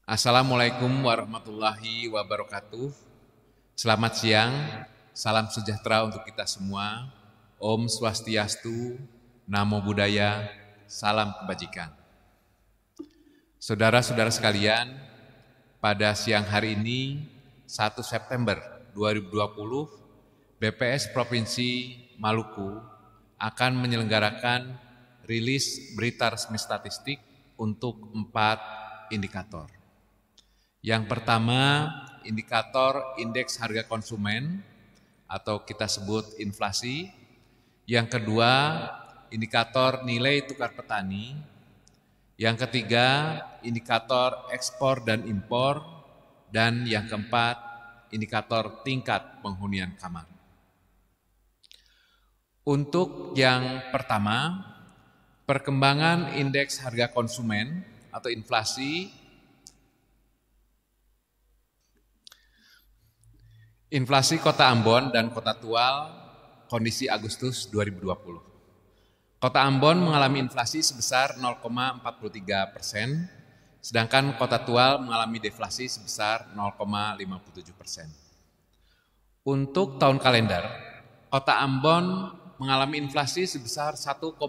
Assalamualaikum warahmatullahi wabarakatuh. Selamat siang, salam sejahtera untuk kita semua. Om Swastiastu, Namo Buddhaya, salam kebajikan. Saudara-saudara sekalian, pada siang hari ini 1 September 2020, BPS Provinsi Maluku akan menyelenggarakan rilis berita resmi statistik untuk 4 indikator. Yang pertama, indikator indeks harga konsumen atau kita sebut inflasi. Yang kedua, indikator nilai tukar petani. Yang ketiga, indikator ekspor dan impor. Dan yang keempat, indikator tingkat penghunian kamar. Untuk yang pertama, perkembangan indeks harga konsumen atau inflasi. Inflasi Kota Ambon dan Kota Tual, kondisi Agustus 2020. Kota Ambon mengalami inflasi sebesar 0,43%, sedangkan Kota Tual mengalami deflasi sebesar 0,57%. Untuk tahun kalender, Kota Ambon mengalami inflasi sebesar 1,15%,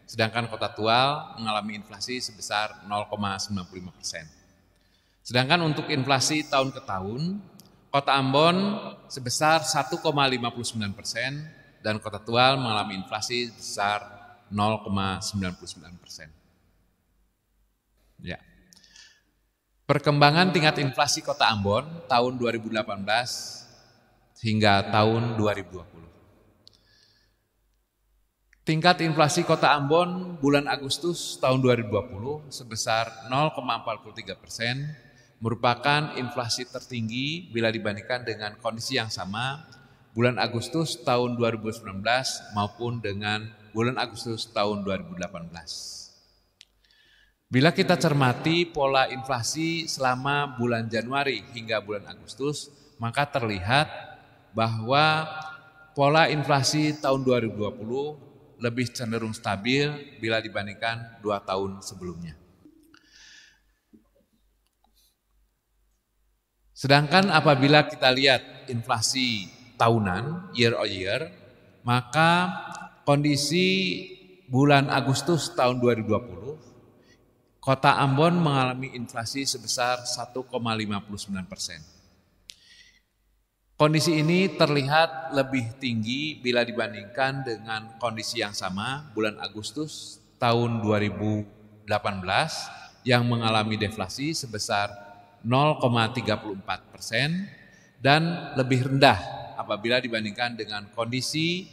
sedangkan Kota Tual mengalami inflasi sebesar 0,95%. Sedangkan untuk inflasi tahun ke tahun, Kota Ambon sebesar 1,59% dan Kota Tual mengalami inflasi sebesar 0,99%. Ya. Perkembangan tingkat inflasi Kota Ambon tahun 2018 hingga tahun 2020. Tingkat inflasi Kota Ambon bulan Agustus tahun 2020 sebesar 0,43%, merupakan inflasi tertinggi bila dibandingkan dengan kondisi yang sama bulan Agustus tahun 2019 maupun dengan bulan Agustus tahun 2018. Bila kita cermati pola inflasi selama bulan Januari hingga bulan Agustus, maka terlihat bahwa pola inflasi tahun 2020 lebih cenderung stabil bila dibandingkan 2 tahun sebelumnya. Sedangkan apabila kita lihat inflasi tahunan, year on year, maka kondisi bulan Agustus tahun 2020, Kota Ambon mengalami inflasi sebesar 1,59%. Kondisi ini terlihat lebih tinggi bila dibandingkan dengan kondisi yang sama bulan Agustus tahun 2018 yang mengalami deflasi sebesar 0,34% dan lebih rendah apabila dibandingkan dengan kondisi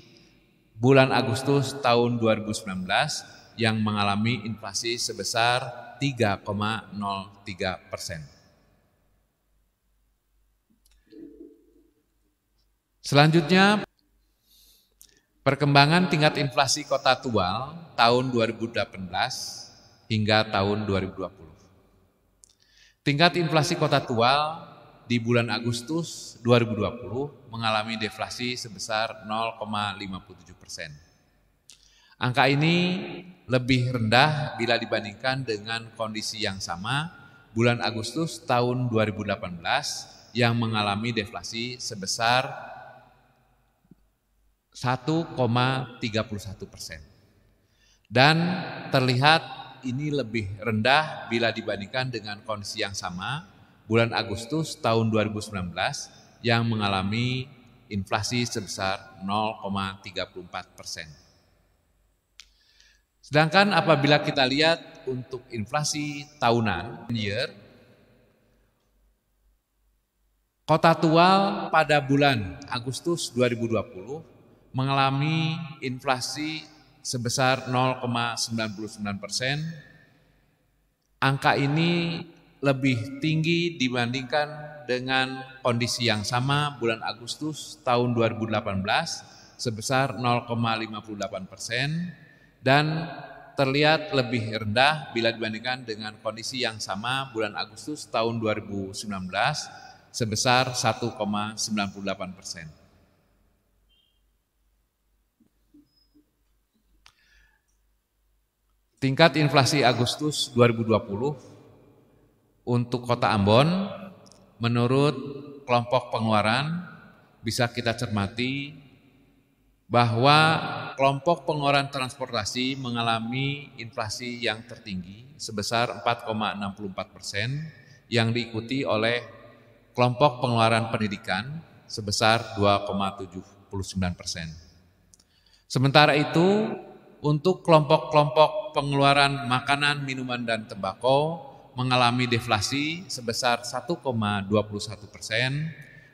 bulan Agustus tahun 2019 yang mengalami inflasi sebesar 3,03%. Selanjutnya, perkembangan tingkat inflasi Kota Tual tahun 2018 hingga tahun 2020. Tingkat inflasi Kota Tual di bulan Agustus 2020 mengalami deflasi sebesar 0,57%. Angka ini lebih rendah bila dibandingkan dengan kondisi yang sama bulan Agustus tahun 2018 yang mengalami deflasi sebesar 1,31%. Dan terlihat ini lebih rendah bila dibandingkan dengan kondisi yang sama bulan Agustus tahun 2019 yang mengalami inflasi sebesar 0,34%. Sedangkan apabila kita lihat untuk inflasi tahunan year, Kota Tual pada bulan Agustus 2020 mengalami inflasi sebesar 0,99%. Angka ini lebih tinggi dibandingkan dengan kondisi yang sama bulan Agustus tahun 2018 sebesar 0,58% dan terlihat lebih rendah bila dibandingkan dengan kondisi yang sama bulan Agustus tahun 2019 sebesar 1,98%. Tingkat inflasi Agustus 2020 untuk Kota Ambon, menurut kelompok pengeluaran bisa kita cermati bahwa kelompok pengeluaran transportasi mengalami inflasi yang tertinggi sebesar 4,64%, yang diikuti oleh kelompok pengeluaran pendidikan sebesar 2,79%. Sementara itu, untuk kelompok-kelompok pengeluaran makanan, minuman, dan tembakau mengalami deflasi sebesar 1,21%.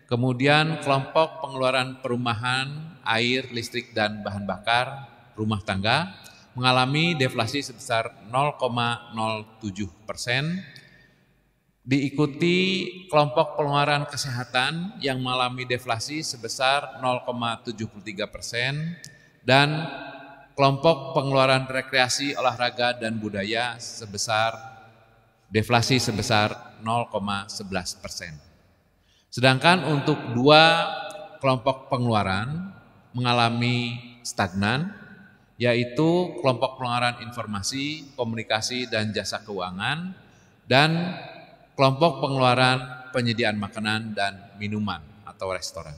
Kemudian kelompok pengeluaran perumahan, air, listrik, dan bahan bakar rumah tangga mengalami deflasi sebesar 0,07%. Diikuti kelompok pengeluaran kesehatan yang mengalami deflasi sebesar 0,73%, dan kelompok pengeluaran rekreasi, olahraga, dan budaya deflasi sebesar 0,11%. Sedangkan untuk dua kelompok pengeluaran mengalami stagnan, yaitu kelompok pengeluaran informasi, komunikasi, dan jasa keuangan, dan kelompok pengeluaran penyediaan makanan dan minuman atau restoran.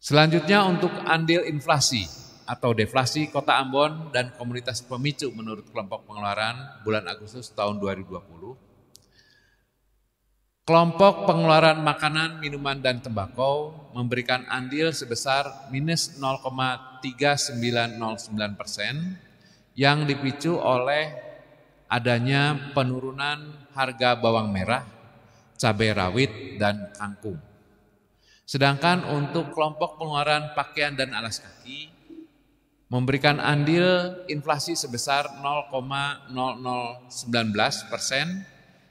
Selanjutnya untuk andil inflasi atau deflasi Kota Ambon dan komunitas pemicu menurut kelompok pengeluaran bulan Agustus tahun 2020. Kelompok pengeluaran makanan, minuman, dan tembakau memberikan andil sebesar minus 0,3909%, yang dipicu oleh adanya penurunan harga bawang merah, cabai rawit, dan kangkung. Sedangkan untuk kelompok pengeluaran pakaian dan alas kaki memberikan andil inflasi sebesar 0,0019%,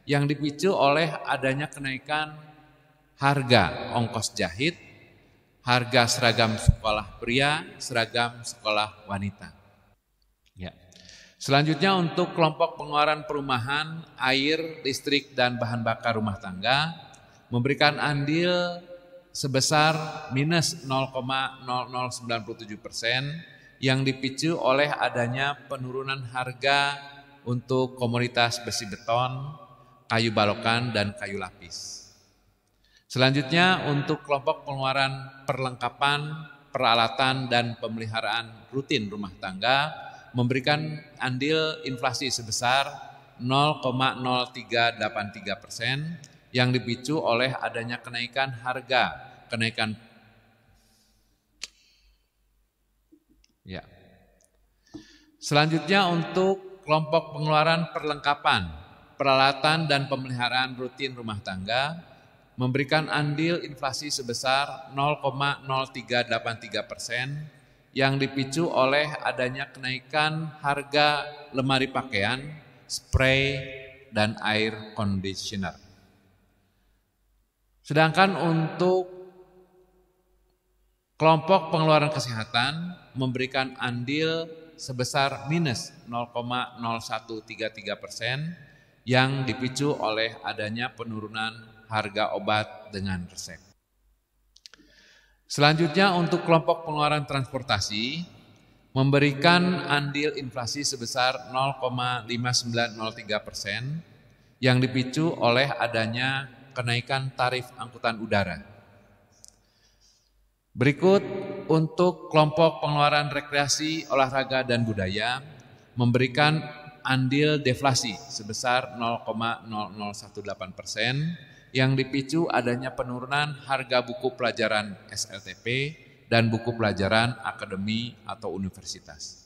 yang dipicu oleh adanya kenaikan harga ongkos jahit, harga seragam sekolah pria, seragam sekolah wanita. Ya. Selanjutnya untuk kelompok pengeluaran perumahan, air, listrik, dan bahan bakar rumah tangga memberikan andil sebesar minus 0,0097%, yang dipicu oleh adanya penurunan harga untuk komoditas besi beton, kayu balokan, dan kayu lapis. Selanjutnya untuk kelompok pengeluaran perlengkapan, peralatan, dan pemeliharaan rutin rumah tangga memberikan andil inflasi sebesar 0,0383%, yang dipicu oleh adanya kenaikan harga, Selanjutnya untuk kelompok pengeluaran perlengkapan, peralatan, dan pemeliharaan rutin rumah tangga memberikan andil inflasi sebesar 0,0383%, yang dipicu oleh adanya kenaikan harga lemari pakaian, spray, dan air conditioner. Sedangkan untuk kelompok pengeluaran kesehatan memberikan andil sebesar minus 0,0133%, yang dipicu oleh adanya penurunan harga obat dengan resep. Selanjutnya untuk kelompok pengeluaran transportasi memberikan andil inflasi sebesar 0,5903%, yang dipicu oleh adanya kenaikan tarif angkutan udara. Berikut untuk kelompok pengeluaran rekreasi, olahraga, dan budaya memberikan andil deflasi sebesar 0,0018%, yang dipicu adanya penurunan harga buku pelajaran SLTP dan buku pelajaran akademi atau universitas.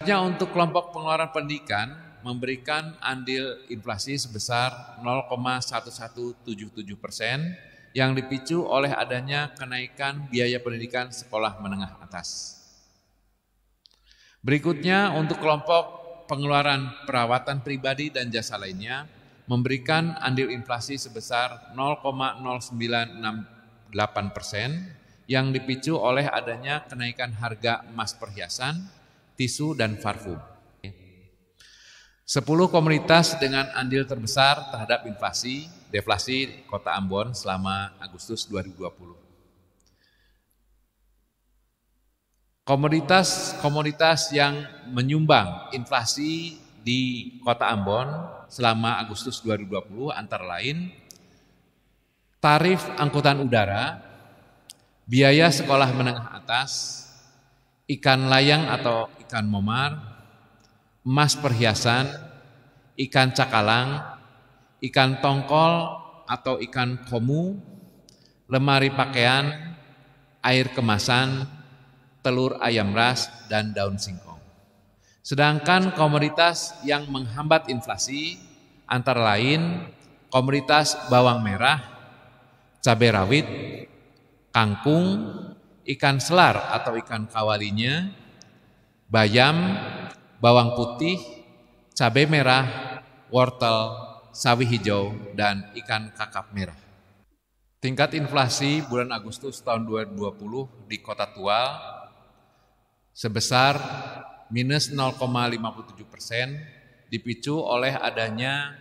Untuk kelompok pengeluaran pendidikan memberikan andil inflasi sebesar 0,1177%, yang dipicu oleh adanya kenaikan biaya pendidikan sekolah menengah atas. Berikutnya untuk kelompok pengeluaran perawatan pribadi dan jasa lainnya memberikan andil inflasi sebesar 0,0968%, yang dipicu oleh adanya kenaikan harga emas perhiasan, tisu, dan parfum. 10 komoditas dengan andil terbesar terhadap deflasi Kota Ambon selama Agustus 2020. Komoditas yang menyumbang inflasi di Kota Ambon selama Agustus 2020 antara lain tarif angkutan udara, biaya sekolah menengah atas, ikan layang atau ikan momar, emas perhiasan, ikan cakalang, ikan tongkol atau ikan komu, lemari pakaian, air kemasan, telur ayam ras, dan daun singkong. Sedangkan komoditas yang menghambat inflasi antara lain komoditas bawang merah, cabai rawit, kangkung, ikan selar atau ikan kawalinya, bayam, bawang putih, cabai merah, wortel, sawi hijau, dan ikan kakap merah. Tingkat inflasi bulan Agustus tahun 2020 di Kota Tual sebesar minus 0,57%, dipicu oleh adanya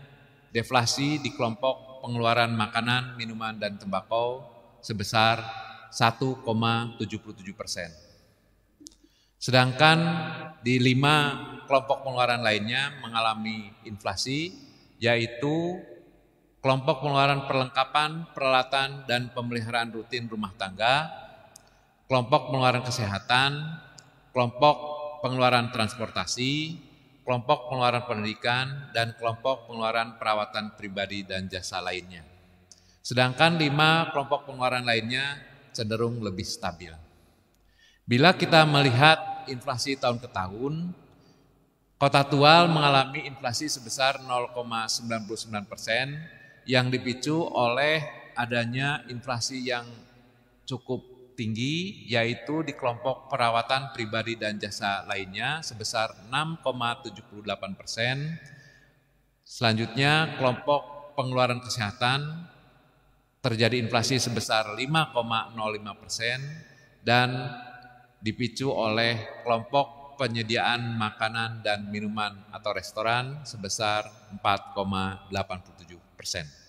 deflasi di kelompok pengeluaran makanan, minuman, dan tembakau sebesar 1,77%. Sedangkan di 5 kelompok pengeluaran lainnya mengalami inflasi, yaitu kelompok pengeluaran perlengkapan, peralatan, dan pemeliharaan rutin rumah tangga, kelompok pengeluaran kesehatan, kelompok pengeluaran transportasi, kelompok pengeluaran pendidikan, dan kelompok pengeluaran perawatan pribadi dan jasa lainnya. Sedangkan 5 kelompok pengeluaran lainnya cenderung lebih stabil. Bila kita melihat inflasi tahun ke tahun, Kota Tual mengalami inflasi sebesar 0,99%, yang dipicu oleh adanya inflasi yang cukup tinggi, yaitu di kelompok perawatan pribadi dan jasa lainnya sebesar 6,78%. Selanjutnya kelompok pengeluaran kesehatan terjadi inflasi sebesar 5,05% dan dipicu oleh kelompok penyediaan makanan dan minuman atau restoran sebesar 4,87%.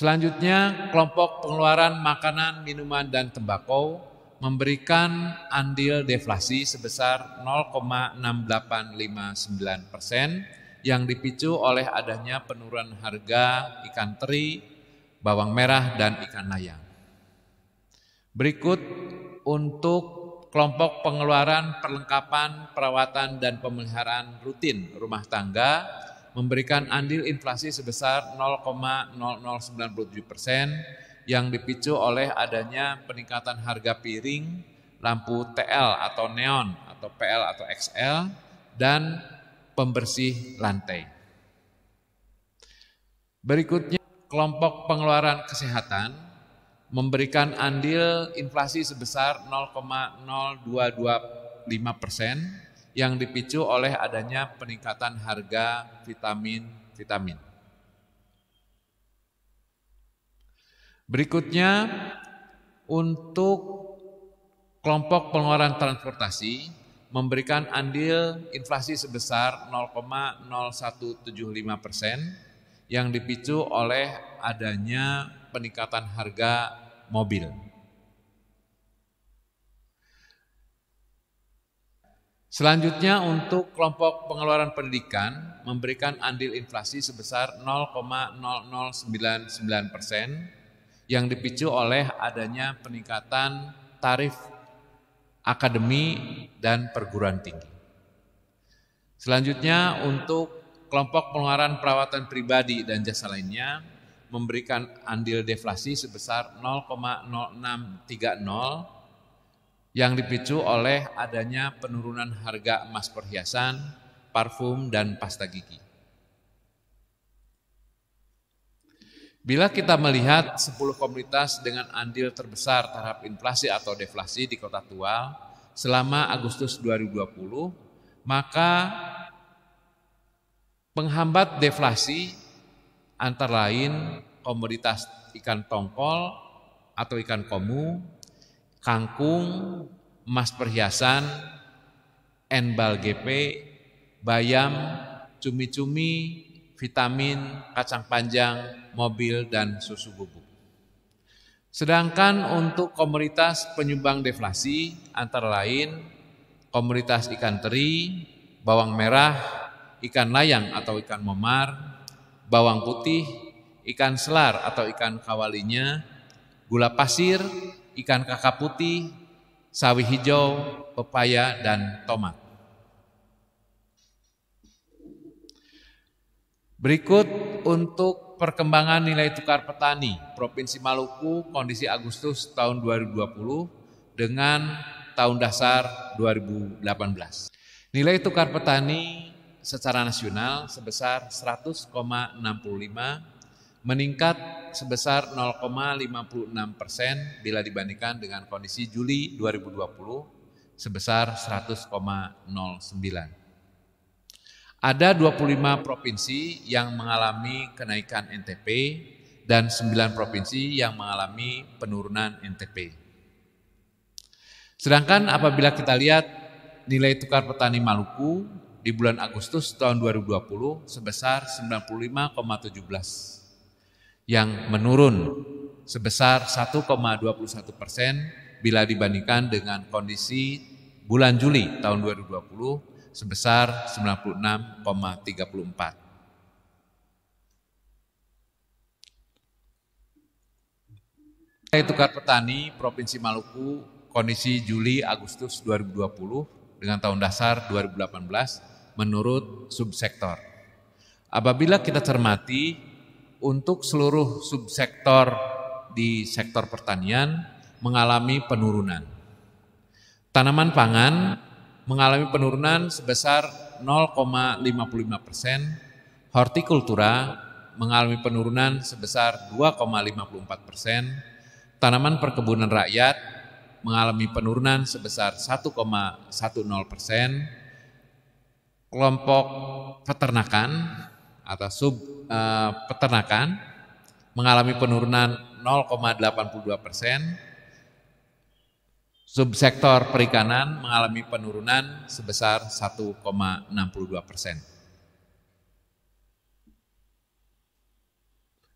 Selanjutnya, kelompok pengeluaran makanan, minuman, dan tembakau memberikan andil deflasi sebesar 0,6859% yang dipicu oleh adanya penurunan harga ikan teri, bawang merah, dan ikan layang. Berikut untuk kelompok pengeluaran perlengkapan, perawatan, dan pemeliharaan rutin rumah tangga memberikan andil inflasi sebesar 0,0097% yang dipicu oleh adanya peningkatan harga piring, lampu TL atau neon atau PL atau XL, dan pembersih lantai. Berikutnya, kelompok pengeluaran kesehatan memberikan andil inflasi sebesar 0,0225% yang dipicu oleh adanya peningkatan harga vitamin. Berikutnya, untuk kelompok pengeluaran transportasi memberikan andil inflasi sebesar 0,0175% yang dipicu oleh adanya peningkatan harga mobil. Selanjutnya untuk kelompok pengeluaran pendidikan memberikan andil inflasi sebesar 0,0099% yang dipicu oleh adanya peningkatan tarif akademi dan perguruan tinggi. Selanjutnya untuk kelompok pengeluaran perawatan pribadi dan jasa lainnya memberikan andil deflasi sebesar 0,0630 yang dipicu oleh adanya penurunan harga emas perhiasan, parfum, dan pasta gigi. Bila kita melihat 10 komoditas dengan andil terbesar terhadap inflasi atau deflasi di Kota Tual selama Agustus 2020, maka penghambat deflasi antara lain komoditas ikan tongkol atau ikan komu, kangkung, emas perhiasan, enbal GP, bayam, cumi-cumi, vitamin, kacang panjang, mobil, dan susu bubuk. Sedangkan untuk komoditas penyumbang deflasi antara lain komoditas ikan teri, bawang merah, ikan layang atau ikan momar, bawang putih, ikan selar atau ikan kawalinya, gula pasir, ikan kakap putih, sawi hijau, pepaya, dan tomat. Berikut untuk perkembangan nilai tukar petani Provinsi Maluku kondisi Agustus tahun 2020 dengan tahun dasar 2018. Nilai tukar petani secara nasional sebesar 100,65 meningkat sebesar 0,56% bila dibandingkan dengan kondisi Juli 2020 sebesar 100,09. Ada 25 provinsi yang mengalami kenaikan NTP dan 9 provinsi yang mengalami penurunan NTP. Sedangkan apabila kita lihat nilai tukar petani Maluku di bulan Agustus tahun 2020 sebesar 95,17 yang menurun sebesar 1,21% bila dibandingkan dengan kondisi bulan Juli tahun 2020 sebesar 96,34. Nilai tukar petani Provinsi Maluku kondisi Juli Agustus 2020 dengan tahun dasar 2018 menurut subsektor. Apabila kita cermati untuk seluruh subsektor di sektor pertanian mengalami penurunan. Tanaman pangan mengalami penurunan sebesar 0,55%, hortikultura mengalami penurunan sebesar 2,54%, tanaman perkebunan rakyat mengalami penurunan sebesar 1,10%, kelompok peternakan atau peternakan mengalami penurunan 0,82%, subsektor perikanan mengalami penurunan sebesar 1,62%.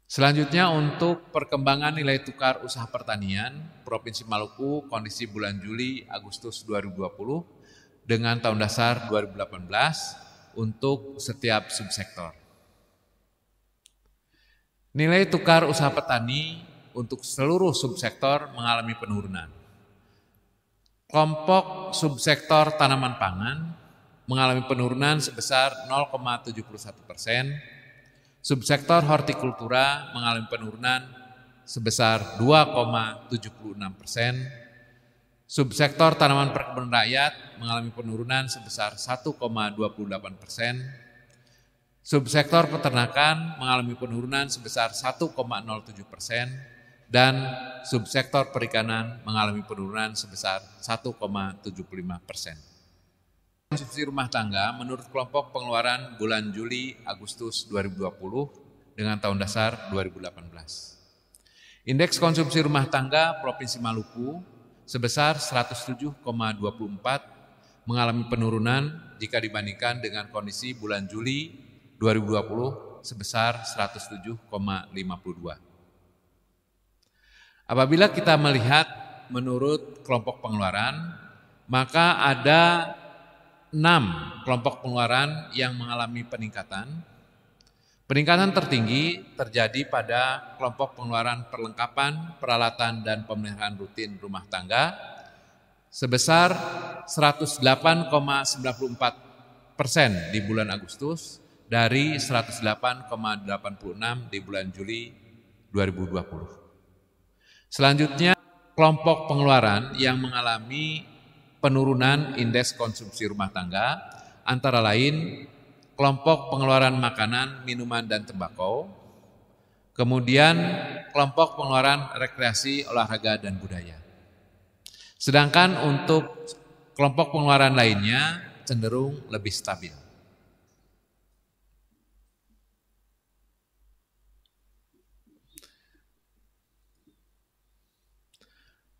Selanjutnya untuk perkembangan nilai tukar usaha pertanian Provinsi Maluku kondisi bulan Juli Agustus 2020 dengan tahun dasar 2018 untuk setiap subsektor. Nilai tukar usaha petani untuk seluruh subsektor mengalami penurunan. Kelompok subsektor tanaman pangan mengalami penurunan sebesar 0,71%, subsektor hortikultura mengalami penurunan sebesar 2,76%, subsektor tanaman perkebunan rakyat mengalami penurunan sebesar 1,28%, subsektor peternakan mengalami penurunan sebesar 1,07%, dan subsektor perikanan mengalami penurunan sebesar 1,75%. Konsumsi rumah tangga menurut kelompok pengeluaran bulan Juli Agustus 2020 dengan tahun dasar 2018. Indeks konsumsi rumah tangga Provinsi Maluku sebesar 107,24 mengalami penurunan jika dibandingkan dengan kondisi bulan Juli 2020 sebesar 107,52. Apabila kita melihat menurut kelompok pengeluaran, maka ada 6 kelompok pengeluaran yang mengalami peningkatan. Peningkatan tertinggi terjadi pada kelompok pengeluaran perlengkapan, peralatan, dan pemeliharaan rutin rumah tangga sebesar 108,94% di bulan Agustus dari 108,86 di bulan Juli 2020. Selanjutnya, kelompok pengeluaran yang mengalami penurunan indeks konsumsi rumah tangga antara lain kelompok pengeluaran makanan, minuman, dan tembakau, kemudian kelompok pengeluaran rekreasi, olahraga, dan budaya. Sedangkan untuk kelompok pengeluaran lainnya cenderung lebih stabil.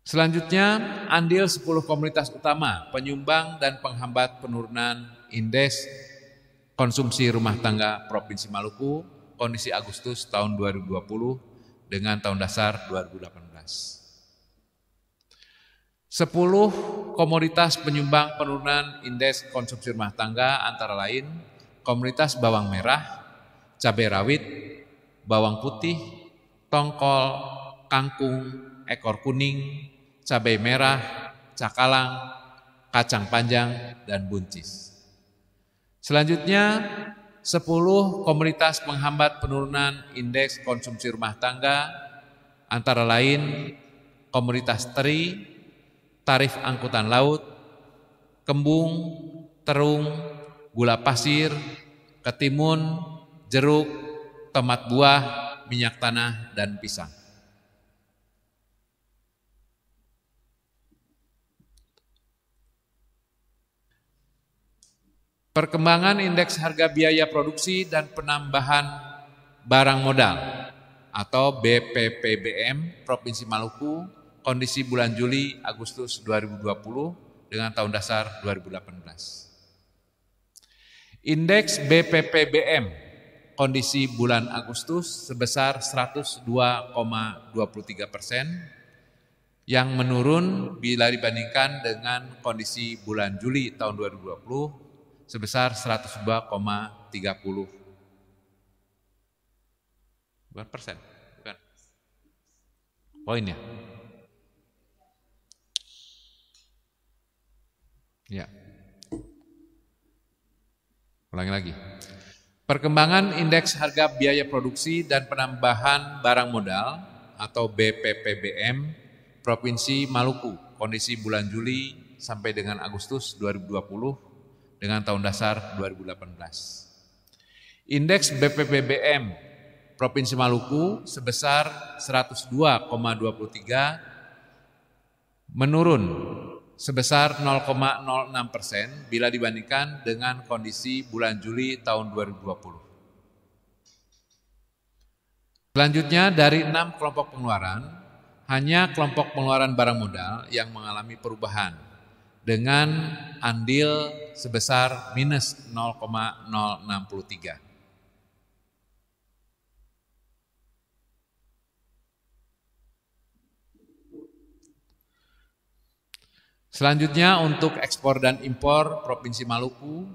Selanjutnya, andil 10 komoditas utama penyumbang dan penghambat penurunan indeks konsumsi rumah tangga Provinsi Maluku, kondisi Agustus tahun 2020 dengan tahun dasar 2018. 10 komoditas penyumbang penurunan indeks konsumsi rumah tangga antara lain komoditas bawang merah, cabai rawit, bawang putih, tongkol, kangkung, ekor kuning, cabai merah, cakalang, kacang panjang, dan buncis. Selanjutnya, 10 komoditas penghambat penurunan indeks konsumsi rumah tangga antara lain komoditas teri, tarif angkutan laut, kembung, terung, gula pasir, ketimun, jeruk, tomat buah, minyak tanah, dan pisang. Perkembangan indeks harga biaya produksi dan penambahan barang modal atau BPPBM Provinsi Maluku kondisi bulan Juli Agustus 2020 dengan tahun dasar 2018. Indeks BPPBM kondisi bulan Agustus sebesar 102,23% yang menurun bila dibandingkan dengan kondisi bulan Juli tahun 2020 sebesar 102,30. Bukan persen, bukan. Poinnya. Ya. Ulangi lagi. Perkembangan indeks harga biaya produksi dan penambahan barang modal atau BPPBM Provinsi Maluku kondisi bulan Juli sampai dengan Agustus 2020 dengan tahun dasar 2018. Indeks BPPBM Provinsi Maluku sebesar 102,23 menurun sebesar 0,06% bila dibandingkan dengan kondisi bulan Juli tahun 2020. Selanjutnya dari 6 kelompok pengeluaran, hanya kelompok pengeluaran barang modal yang mengalami perubahan dengan andil sebesar minus 0,063. Selanjutnya untuk ekspor dan impor Provinsi Maluku,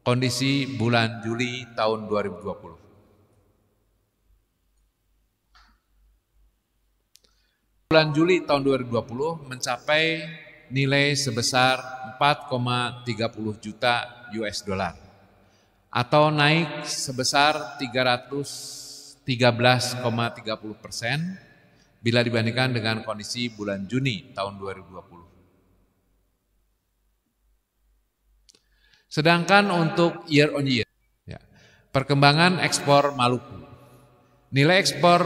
kondisi bulan Juli tahun 2020. Bulan Juli tahun 2020 mencapai nilai sebesar 4,30 juta US dollar atau naik sebesar 313,30% bila dibandingkan dengan kondisi bulan Juni tahun 2020. Sedangkan untuk year on year, perkembangan ekspor Maluku, nilai ekspor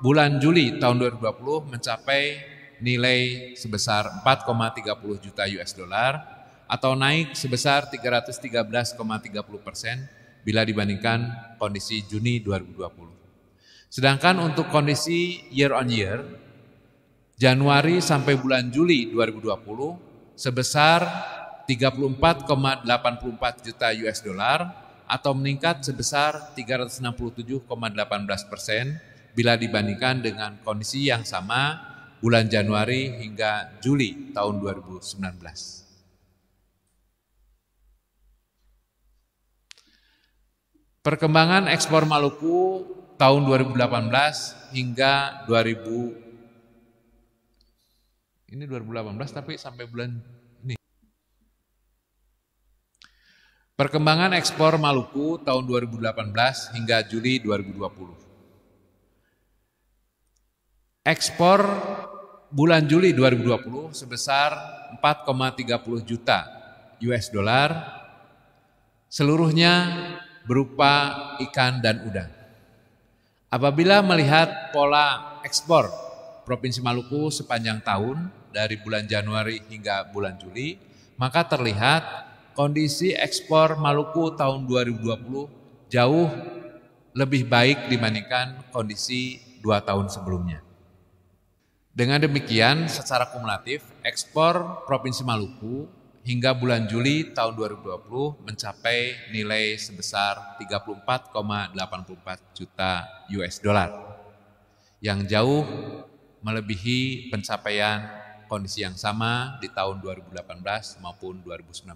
bulan Juli tahun 2020 mencapai nilai sebesar 4,30 juta US dollar atau naik sebesar 313,30% bila dibandingkan kondisi Juni 2020. Sedangkan untuk kondisi year on year, Januari sampai bulan Juli 2020 sebesar 34,84 juta US dollar atau meningkat sebesar 367,18% bila dibandingkan dengan kondisi yang sama bulan Januari hingga Juli tahun 2019. Perkembangan ekspor Maluku tahun 2018 hingga 2018 tapi sampai bulan ini. Perkembangan ekspor Maluku tahun 2018 hingga Juli 2020. Ekspor bulan Juli 2020 sebesar 4,30 juta US dollar, seluruhnya berupa ikan dan udang. Apabila melihat pola ekspor Provinsi Maluku sepanjang tahun dari bulan Januari hingga bulan Juli, maka terlihat kondisi ekspor Maluku tahun 2020 jauh lebih baik dibandingkan kondisi 2 tahun sebelumnya. Dengan demikian, secara kumulatif, ekspor Provinsi Maluku hingga bulan Juli tahun 2020 mencapai nilai sebesar 34,84 juta US dollar, yang jauh melebihi pencapaian kondisi yang sama di tahun 2018 maupun 2019.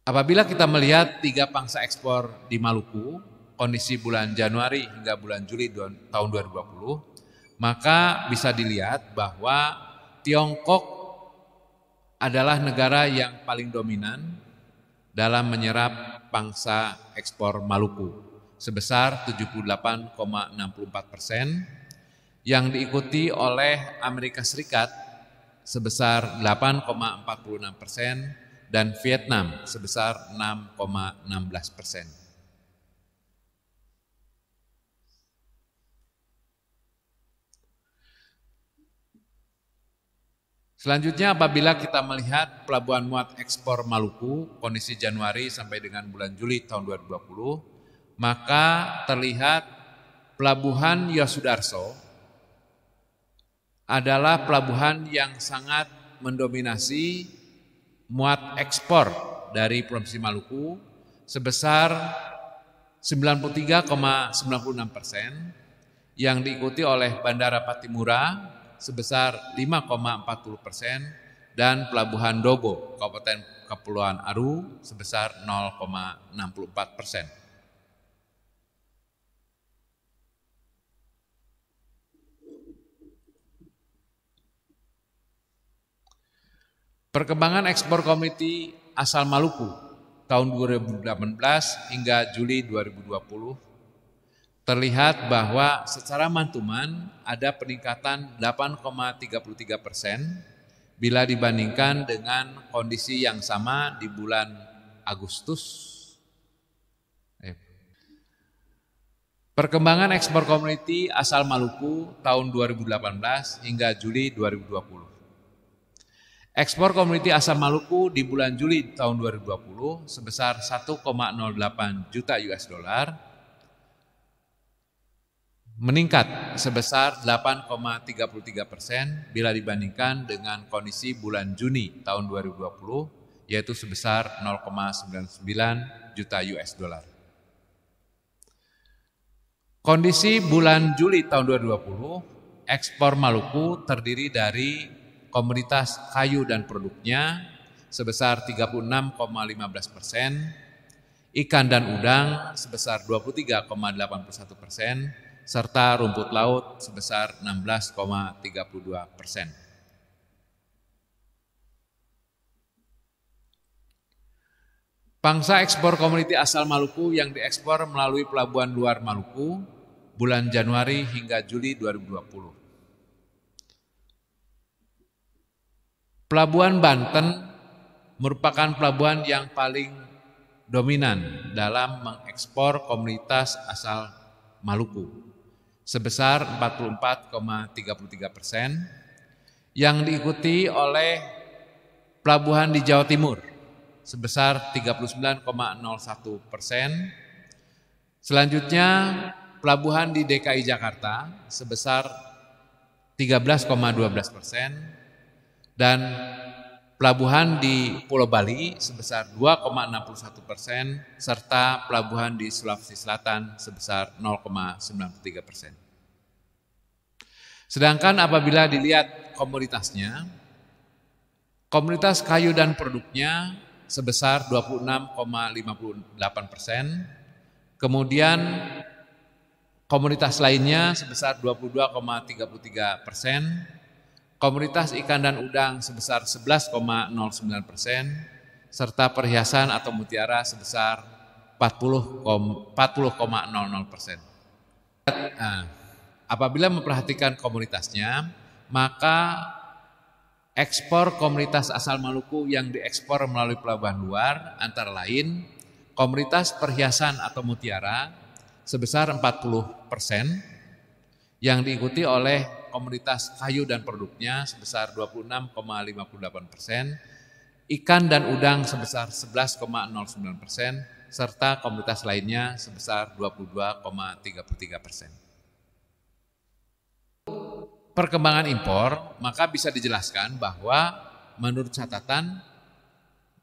Apabila kita melihat tiga pangsa ekspor di Maluku, kondisi bulan Januari hingga bulan Juli tahun 2020, maka bisa dilihat bahwa Tiongkok adalah negara yang paling dominan dalam menyerap pangsa ekspor Maluku sebesar 78,64%, yang diikuti oleh Amerika Serikat sebesar 8,46%, dan Vietnam sebesar 6,16%. Selanjutnya, apabila kita melihat pelabuhan muat ekspor Maluku kondisi Januari sampai dengan bulan Juli tahun 2020, maka terlihat pelabuhan Yosudarso adalah pelabuhan yang sangat mendominasi muat ekspor dari Provinsi Maluku sebesar 93,96%, yang diikuti oleh Bandara Patimura sebesar 5,40%, dan Pelabuhan Dobo, Kabupaten Kepulauan Aru sebesar 0,64%. Perkembangan ekspor komoditi asal Maluku tahun 2018 hingga Juli 2020 terlihat bahwa secara mantuman ada peningkatan 8,33% bila dibandingkan dengan kondisi yang sama di bulan Agustus. Perkembangan ekspor komoditi asal Maluku tahun 2018 hingga Juli 2020. Ekspor komoditi asal Maluku di bulan Juli tahun 2020 sebesar 1,08 juta US dollar, meningkat sebesar 8,33% bila dibandingkan dengan kondisi bulan Juni tahun 2020, yaitu sebesar 0,99 juta US dollar. Kondisi bulan Juli tahun 2020, ekspor Maluku terdiri dari komoditas kayu dan produknya sebesar 36,15%, ikan dan udang sebesar 23,81%, serta rumput laut sebesar 16,32%. Pangsa ekspor komoditi asal Maluku yang diekspor melalui pelabuhan luar Maluku bulan Januari hingga Juli 2020. Pelabuhan Banten merupakan pelabuhan yang paling dominan dalam mengekspor komoditas asal Maluku sebesar 44,33%, yang diikuti oleh pelabuhan di Jawa Timur sebesar 39,01%. Selanjutnya pelabuhan di DKI Jakarta sebesar 13,12%. Dan pelabuhan di Pulau Bali sebesar 2,61%, serta pelabuhan di Sulawesi Selatan sebesar 0,93%. Sedangkan apabila dilihat komoditasnya, komoditas kayu dan produknya sebesar 26,58%, kemudian komoditas lainnya sebesar 22,33%, komoditas ikan dan udang sebesar 11,09%, serta perhiasan atau mutiara sebesar 40,00%. Nah, apabila memperhatikan komoditasnya, maka ekspor komoditas asal Maluku yang diekspor melalui pelabuhan luar antara lain komoditas perhiasan atau mutiara sebesar 40%, yang diikuti oleh komoditas kayu dan produknya sebesar 26,58%, ikan dan udang sebesar 11,09%, serta komoditas lainnya sebesar 22,33%. perkembangan impor, maka bisa dijelaskan bahwa menurut catatan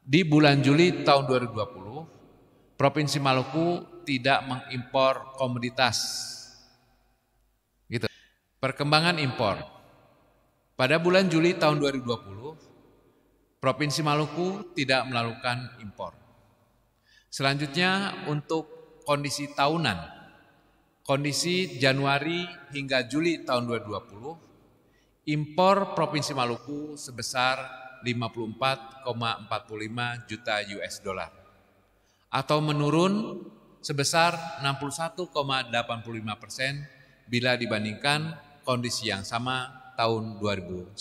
di bulan Juli tahun 2020, Provinsi Maluku tidak mengimpor komoditas. Gitu. Perkembangan impor. Pada bulan Juli tahun 2020, Provinsi Maluku tidak melakukan impor. Selanjutnya untuk kondisi tahunan, kondisi Januari hingga Juli tahun 2020, impor Provinsi Maluku sebesar 54,45 juta US dollar atau menurun sebesar 61,85% bila dibandingkan kondisi yang sama tahun 2019.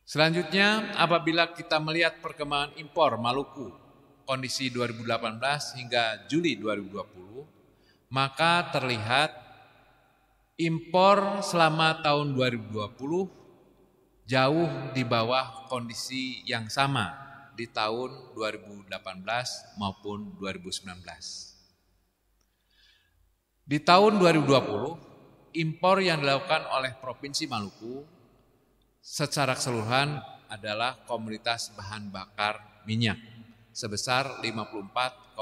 Selanjutnya, apabila kita melihat perkembangan impor Maluku kondisi 2018 hingga Juli 2020, maka terlihat impor selama tahun 2020 jauh di bawah kondisi yang sama di tahun 2018 maupun 2019. Di tahun 2020, impor yang dilakukan oleh Provinsi Maluku secara keseluruhan adalah komoditas bahan bakar minyak sebesar 54,45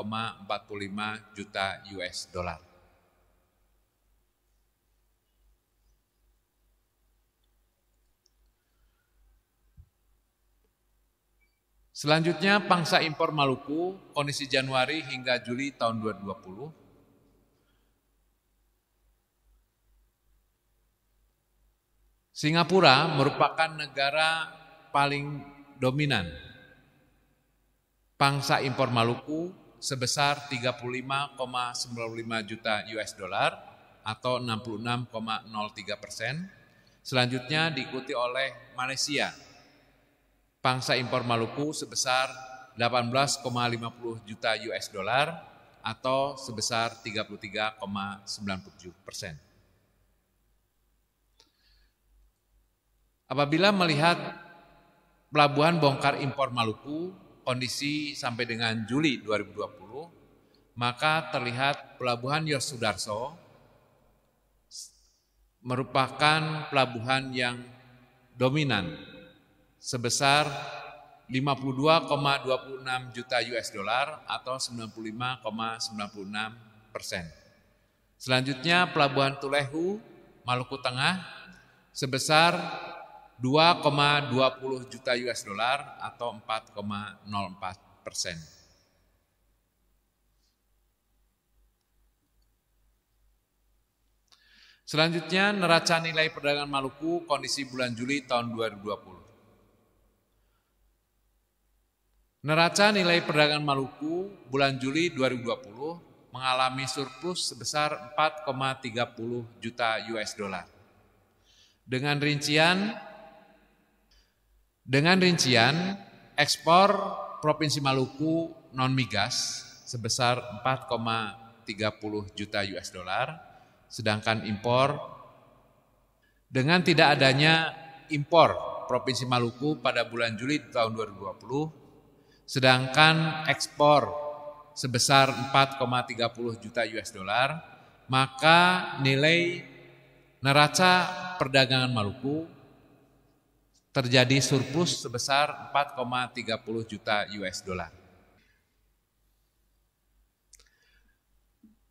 juta US dollar. Selanjutnya pangsa impor Maluku kondisi Januari hingga Juli tahun 2020. Singapura merupakan negara paling dominan. Pangsa impor Maluku sebesar 35,95 juta US dollar atau 66,03%. Selanjutnya diikuti oleh Malaysia. Pangsa impor Maluku sebesar 18,50 juta US dollar atau sebesar 33,97%. Apabila melihat pelabuhan bongkar impor Maluku kondisi sampai dengan Juli 2020, maka terlihat pelabuhan Yosudarso merupakan pelabuhan yang dominan sebesar 52,26 juta US dollar atau 95,96%. Selanjutnya pelabuhan Tulehu, Maluku Tengah sebesar 2,20 juta US dollar atau 4,04%. Selanjutnya neraca nilai perdagangan Maluku kondisi bulan Juli tahun 2020. Neraca nilai perdagangan Maluku bulan Juli 2020 mengalami surplus sebesar 4,30 juta US dollar. Dengan rincian ekspor Provinsi Maluku non migas sebesar 4,30 juta US dollar, sedangkan impor dengan tidak adanya impor Provinsi Maluku pada bulan Juli tahun 2020, sedangkan ekspor sebesar 4,30 juta US dollar, maka nilai neraca perdagangan Maluku terjadi surplus sebesar 4,30 juta US dollar.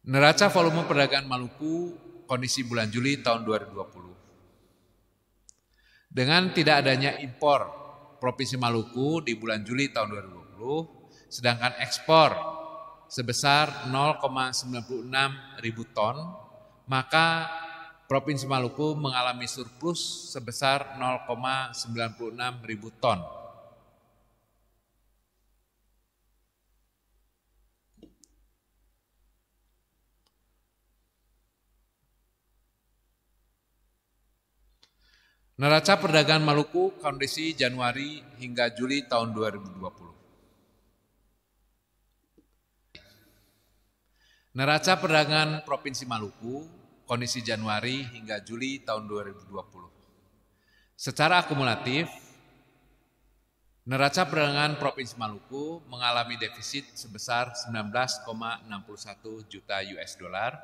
Neraca volume perdagangan Maluku kondisi bulan Juli tahun 2020. Dengan tidak adanya impor Provinsi Maluku di bulan Juli tahun 2020, sedangkan ekspor sebesar 0,96 ribu ton, maka Provinsi Maluku mengalami surplus sebesar 0,96 ribu ton. Neraca perdagangan Maluku kondisi Januari hingga Juli tahun 2020. Neraca perdagangan Provinsi Maluku kondisi Januari hingga Juli tahun 2020. Secara akumulatif, Neraca perdagangan Provinsi Maluku mengalami defisit sebesar 19,61 juta US dollar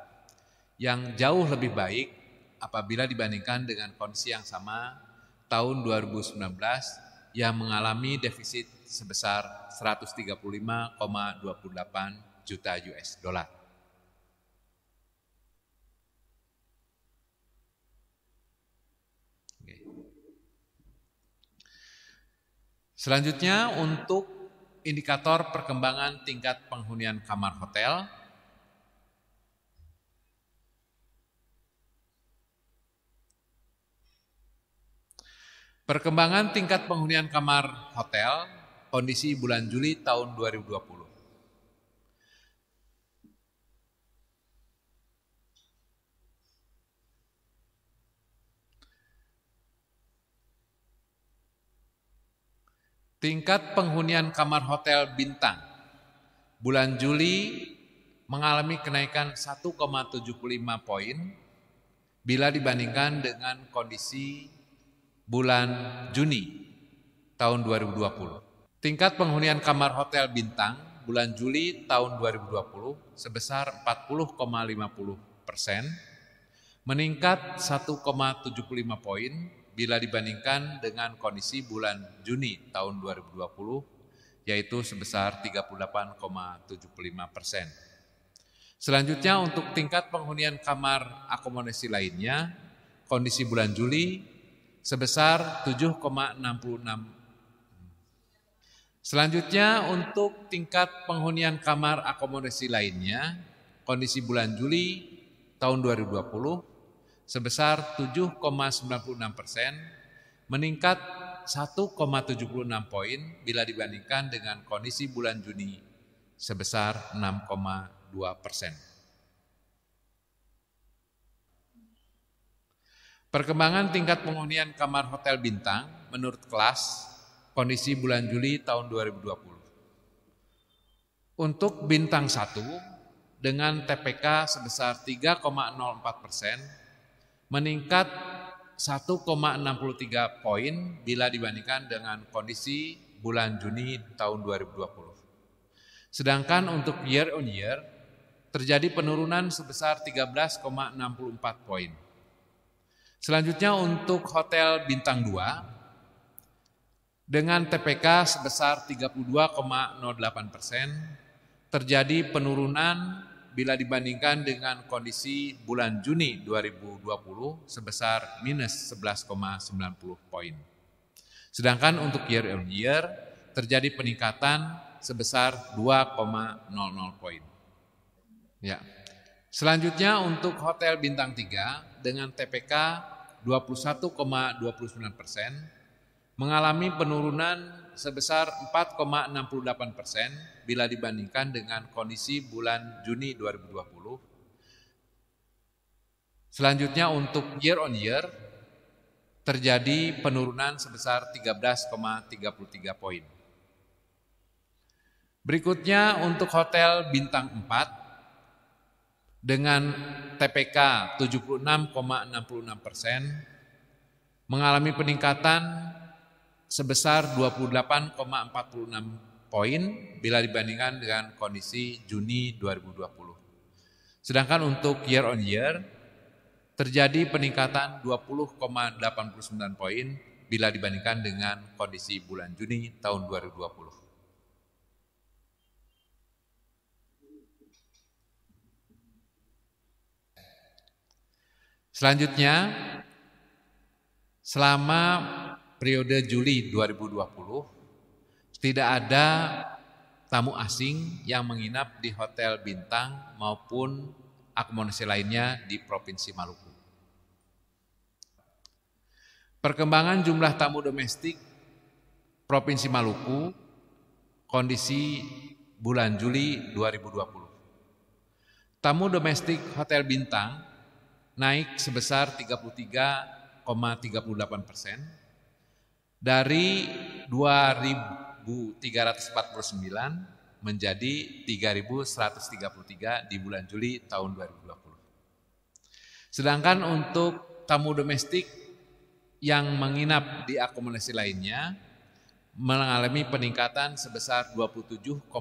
yang jauh lebih baik apabila dibandingkan dengan kondisi yang sama tahun 2019 yang mengalami defisit sebesar 135,28 juta US dollar. Selanjutnya untuk indikator perkembangan tingkat penghunian kamar hotel. Perkembangan tingkat penghunian kamar hotel kondisi bulan Juli tahun 2020. Tingkat penghunian kamar hotel bintang bulan Juli mengalami kenaikan 1,75 poin bila dibandingkan dengan kondisi bulan Juni tahun 2020. Tingkat penghunian kamar hotel bintang bulan Juli tahun 2020 sebesar 40,50%, meningkat 1,75 poin bila dibandingkan dengan kondisi bulan Juni tahun 2020, yaitu sebesar 38,75%. Selanjutnya untuk tingkat penghunian kamar akomodasi lainnya, kondisi bulan Juli sebesar 7,66. Selanjutnya untuk tingkat penghunian kamar akomodasi lainnya, kondisi bulan Juli tahun 2020 sebesar 7,96%, meningkat 1,76 poin bila dibandingkan dengan kondisi bulan Juni sebesar 6,2%. Perkembangan tingkat penghunian kamar hotel bintang menurut kelas kondisi bulan Juli tahun 2020. Untuk bintang 1 dengan TPK sebesar 3,04%, meningkat 1,63 poin bila dibandingkan dengan kondisi bulan Juni tahun 2020. Sedangkan untuk year on year terjadi penurunan sebesar 13,64 poin. Selanjutnya untuk hotel bintang 2 dengan TPK sebesar 32,08%, terjadi penurunan bila dibandingkan dengan kondisi bulan Juni 2020 sebesar minus 11,90 poin. Sedangkan untuk year on year terjadi peningkatan sebesar 2,00 poin. Ya. Selanjutnya untuk hotel bintang 3 dengan TPK 21,29% mengalami penurunan sebesar 4,68% bila dibandingkan dengan kondisi bulan Juni 2020. Selanjutnya untuk year on year terjadi penurunan sebesar 13,33 poin. Berikutnya untuk hotel bintang 4 dengan TPK 76,66% mengalami peningkatan sebesar 28,46 poin bila dibandingkan dengan kondisi Juni 2020. Sedangkan untuk year on year terjadi peningkatan 20,89 poin bila dibandingkan dengan kondisi bulan Juni tahun 2020. Selanjutnya, selama periode Juli 2020 tidak ada tamu asing yang menginap di hotel bintang maupun akomodasi lainnya di Provinsi Maluku. Perkembangan jumlah tamu domestik Provinsi Maluku kondisi bulan Juli 2020. Tamu domestik hotel bintang naik sebesar 33,38% dari 2.349 menjadi 3.133 di bulan Juli tahun 2020. Sedangkan untuk tamu domestik yang menginap di akomodasi lainnya mengalami peningkatan sebesar 27,17%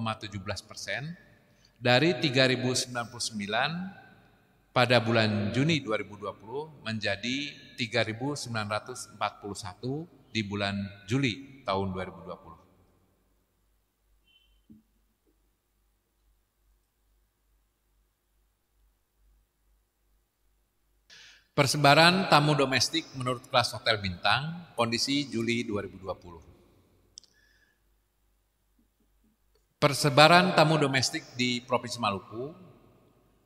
dari 3.099 pada bulan Juni 2020 menjadi 3.941 di bulan Juli tahun 2020. Persebaran tamu domestik menurut kelas hotel bintang, kondisi Juli 2020. Persebaran tamu domestik di Provinsi Maluku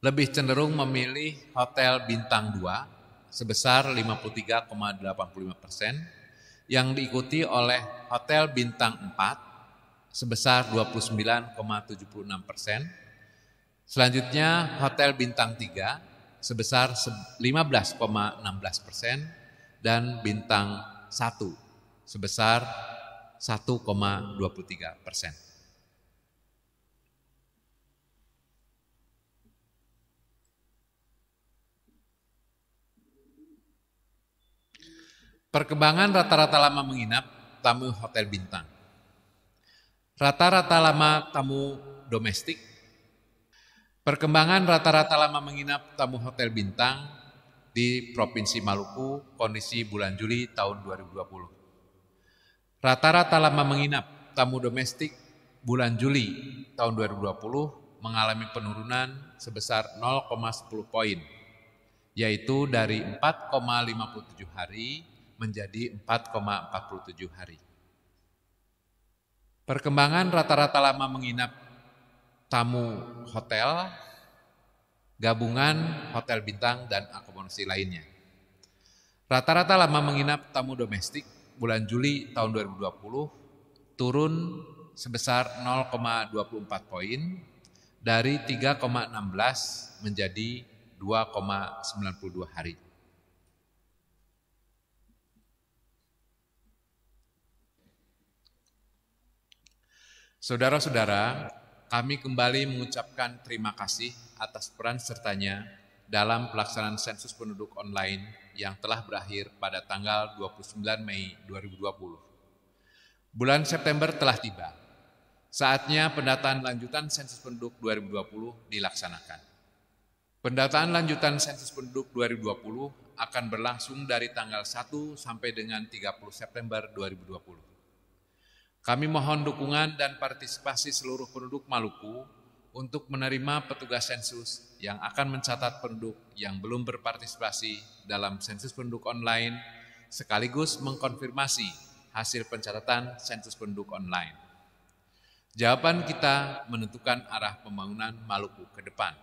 lebih cenderung memilih hotel bintang 2 sebesar 53,85%, yang diikuti oleh hotel bintang 4 sebesar 29,76%. Selanjutnya hotel bintang 3 sebesar 15,16% dan bintang 1 sebesar 1,23%. Perkembangan rata-rata lama menginap tamu hotel bintang. Rata-rata lama tamu domestik. Perkembangan rata-rata lama menginap tamu hotel bintang di Provinsi Maluku kondisi bulan Juli tahun 2020. Rata-rata lama menginap tamu domestik bulan Juli tahun 2020 mengalami penurunan sebesar 0,10 poin, yaitu dari 4,57 hari menjadi 4,47 hari. Perkembangan rata-rata lama menginap tamu hotel, gabungan hotel bintang dan akomodasi lainnya. Rata-rata lama menginap tamu domestik bulan Juli tahun 2020 turun sebesar 0,24 poin dari 3,16 menjadi 2,92 hari. Saudara-saudara, kami kembali mengucapkan terima kasih atas peran sertanya dalam pelaksanaan sensus penduduk online yang telah berakhir pada tanggal 29 Mei 2020. Bulan September telah tiba. Saatnya pendataan lanjutan sensus penduduk 2020 dilaksanakan. Pendataan lanjutan sensus penduduk 2020 akan berlangsung dari tanggal 1 sampai dengan 30 September 2020. Kami mohon dukungan dan partisipasi seluruh penduduk Maluku untuk menerima petugas sensus yang akan mencatat penduduk yang belum berpartisipasi dalam sensus penduduk online sekaligus mengkonfirmasi hasil pencatatan sensus penduduk online. Jawaban kita menentukan arah pembangunan Maluku ke depan.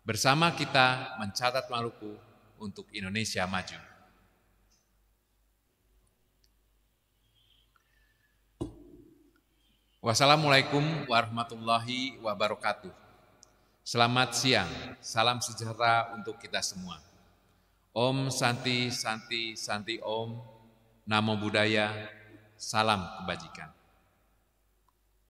Bersama kita mencatat Maluku untuk Indonesia maju. Wassalamualaikum warahmatullahi wabarakatuh. Selamat siang, salam sejahtera untuk kita semua. Om Santi Santi Santi Om, Namo Buddhaya, salam kebajikan.